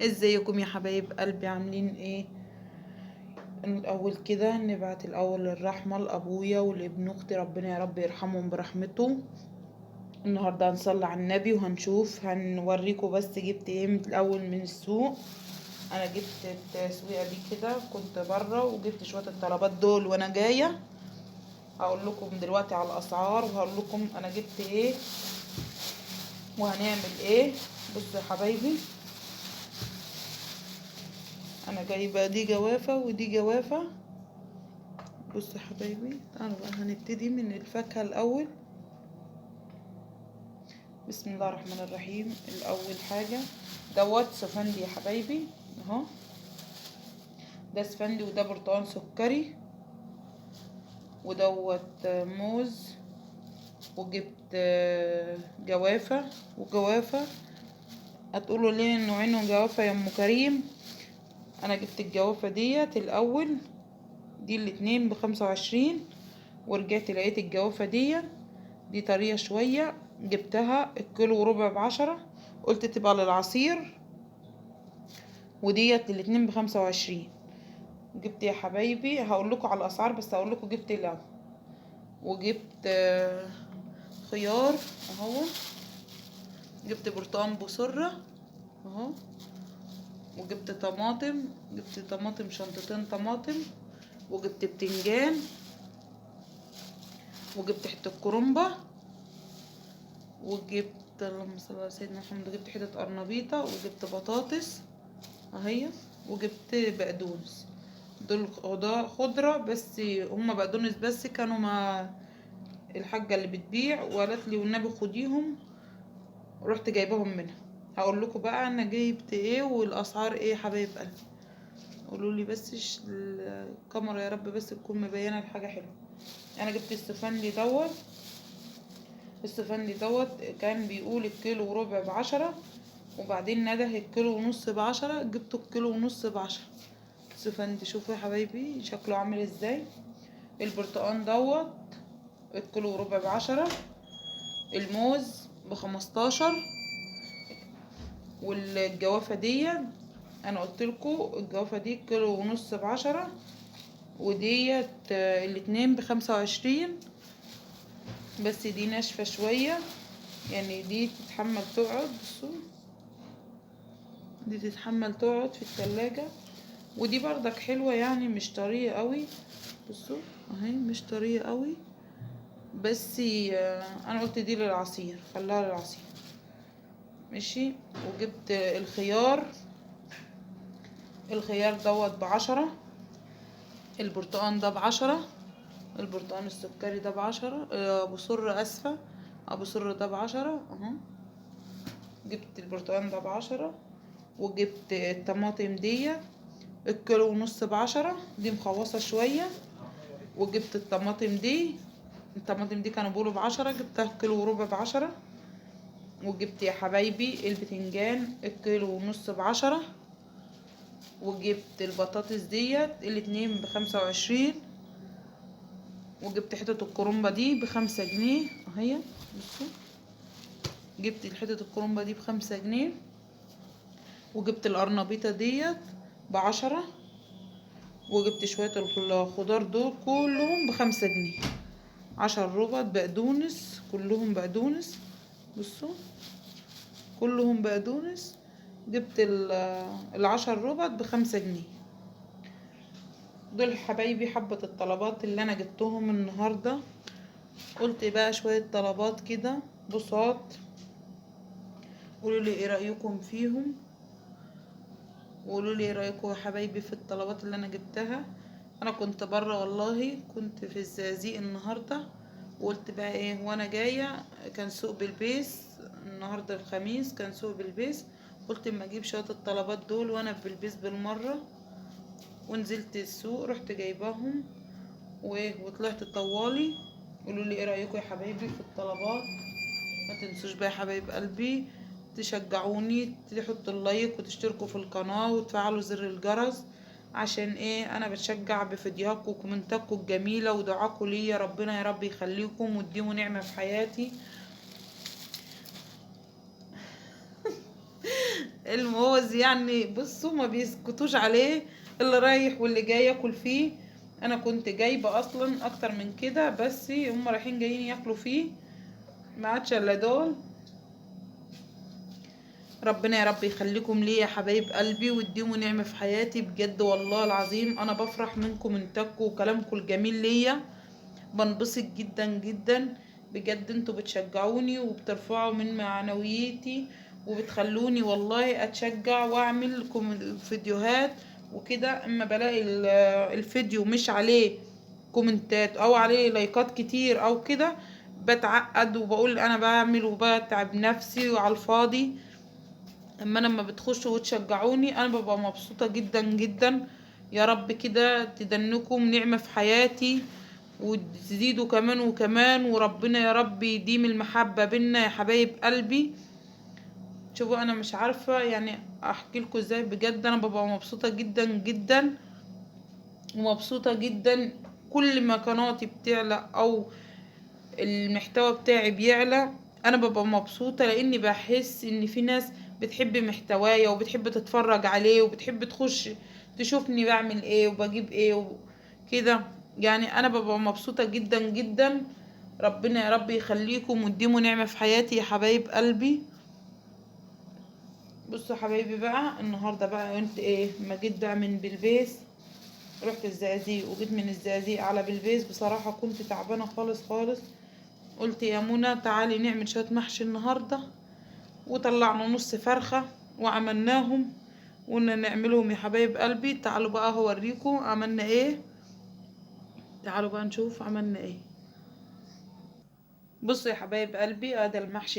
ازيكم يا حبايب قلبي، عاملين ايه؟ الاول كده نبعت الاول الرحمه لابويا ولابن اختي، ربنا يا رب يرحمهم برحمته. النهارده هنصلي على النبي وهنشوف هنوريكم، بس جبت ايه من الاول من السوق. انا جبت التسويقه دي كده، كنت بره وجبت شويه الطلبات دول وانا جايه. هقول لكم دلوقتي على الاسعار وهقول لكم انا جبت ايه وهنعمل ايه. بصوا يا حبايبي، انا جايبه دي جوافه ودي جوافه. بصوا يا حبايبي، تعالوا بقى هنبتدي من الفاكهة الأول. بسم الله الرحمن الرحيم. الأول حاجة دوت سفندي يا حبايبي اهو، ده سفندي وده برتقال سكري، ودوت موز، وجبت جوافة وجوافة. هتقولوا ليه النوعين جوافة يا ام كريم؟ انا جبت الجوافة ديت الاول، دي الاتنين ب25، ورجعت لقيت الجوافة دي طرية شوية، جبتها الكيلو وربع ب10، قلت تبقى للعصير، وديت الاتنين ب25. جبت يا حبايبي، هقول لكم على الاسعار بس هقول لكم جبت الاول. وجبت خيار اهو، جبت برتقان بسرة اهو، وجبت طماطم، جبت طماطم شنطتين طماطم، وجبت بتنجان، وجبت حتة كرنبة، وجبت اللهم صل على سيدنا محمد، جبت حتة قرنبيطة، وجبت بطاطس اهي، وجبت بقدونس. دول خضرة بس، هما بقدونس بس كانوا مع الحاجة اللي بتبيع وقالت لي والنبي خديهم، رحت جايبهم منها. هقول لكم بقى انا جايبت ايه والاسعار ايه يا حبايب قلبي. قولوا لي بس الكاميرا يا رب بس تكون مبينه الحاجه حلوه. انا جبت السفندي دوت كان بيقول الكيلو وربع ب10، وبعدين نده الكيلو ونص ب10، جبته الكيلو ونص ب10 سفندي. شوفوا يا حبايبي شكله عامل ازاي. البرتقان دوت الكيلو وربع ب10، الموز ب15، والجوافة دي انا قلت لكم الجوافة دي كيلو ونص ب10، وديت الاتنين ب25، بس دي ناشفة شوية يعني، دي تتحمل تقعد. بصوا دي تتحمل تقعد في التلاجة، ودي بردك حلوة يعني مش طرية قوي. بصوا اهي مش طرية قوي، بس انا قلت دي للعصير، خلاها للعصير ماشي. وجبت الخيار دوت ب10، البرتقان ده ب10، البرتقان السكري ده ب10، ابو سر اسفة، ابو سر ده ب10 اهو. جبت البرتقان ده ب10، وجبت الطماطم دي الكيلو ونص ب10، دي مخوصة شوية. وجبت الطماطم دي كانوا بيقولوا ب10، جبتها كيلو وربع ب10. وجبت يا حبايبي البتنجان الكيلو ونص ب10، وجبت البطاطس ديت الاتنين ب25، وجبت حتة الكرنبة دي ب5 جنيه اهي. بصوا جبت حتة الكرنبة دي ب5 جنيه، وجبت القرنبيطة ديت ب10، وجبت شوية الخضار دول كلهم ب5 جنيه، 10 ربط بقدونس كلهم بقدونس. بصوا كلهم بقدونس، جبت ال10 ربط ب5 جنيه. دول حبايبي حبة الطلبات اللي انا جبتهم النهاردة. قلت بقى شوية طلبات كده بساط، قولوا لي ايه رأيكم فيهم، وقولوا لي ايه رأيكم يا حبايبي في الطلبات اللي انا جبتها. انا كنت بره والله، كنت في الزقازيق النهارده، وقلت بقى ايه وانا جايه، كان سوق بلبيس النهارده الخميس، كان سوق بلبيس، قلت اما اجيب شويه الطلبات دول وانا في بلبيس بالمره. ونزلت السوق رحت جايباهم وطلعت طوالي. قولوا لي ايه رايكم يا حبايبي في الطلبات. ما تنسوش بقى يا حبايب قلبي تشجعوني، تحطوا اللايك وتشتركوا في القناة وتفعلوا زر الجرس، عشان ايه انا بتشجع بفيديوهاتكم وكومنتاتكم الجميلة ودعاكم ليا، ربنا يا رب يخليكم وتديموا نعمة في حياتي. الموز يعني بصوا ما بيسكتوش عليه، اللي رايح واللي جاي ياكل فيه. انا كنت جايبه اصلا اكتر من كده، بس هم رايحين جايين ياكلوا فيه، ما عادش الا دول. ربنا يا رب يخليكم لي يا حبايب قلبي، واديموا نعمة في حياتي بجد. والله العظيم انا بفرح منكم انتاجكم وكلامكم الجميل ليا، بنبسط جدا جدا بجد. انتوا بتشجعوني وبترفعوا من معنويتي، وبتخلوني والله اتشجع واعمل لكم الفيديوهات وكده. اما بلاقي الفيديو مش عليه كومنتات او عليه لايكات كتير او كده، بتعقد وبقول انا بعمل وبتعب نفسي وعلى الفاضي. اما لما بتخشوا وتشجعوني انا ببقى مبسوطة جدا جدا. يا رب كده تدنكم نعمة في حياتي وتزيدوا كمان وكمان، وربنا يا رب يديم المحبة بينا يا حبايب قلبي. شوفوا انا مش عارفة يعني احكي لكم ازاي، بجد انا ببقى مبسوطة جدا جدا ومبسوطة جدا. كل ما قناتي بتعلى او المحتوى بتاعي بيعلى انا ببقى مبسوطة، لاني بحس ان في ناس بتحب محتوايا وبتحب تتفرج عليه وبتحب تخش تشوفني بعمل ايه وبجيب ايه وكده. يعني انا ببقى مبسوطة جدا جدا. ربنا يا رب يخليكم وتديموا نعمة في حياتي يا حبايب قلبي. بصوا حبايبي بقى، النهاردة بقى قلت ايه، ما جيت بقى من بلبيس رحت الزقازيق، وجيت من الزقازيق على بلبيس. بصراحة كنت تعبانة خالص خالص. قلت يا منى تعالي نعمل شوية محشي النهاردة، وطلعنا نص فرخة وعملناهم وقلنا نعملهم يا حبايب قلبي. تعالوا بقى هوريكم عملنا ايه، تعالوا بقى نشوف عملنا ايه. بصوا يا حبايب قلبي، ادي المحشي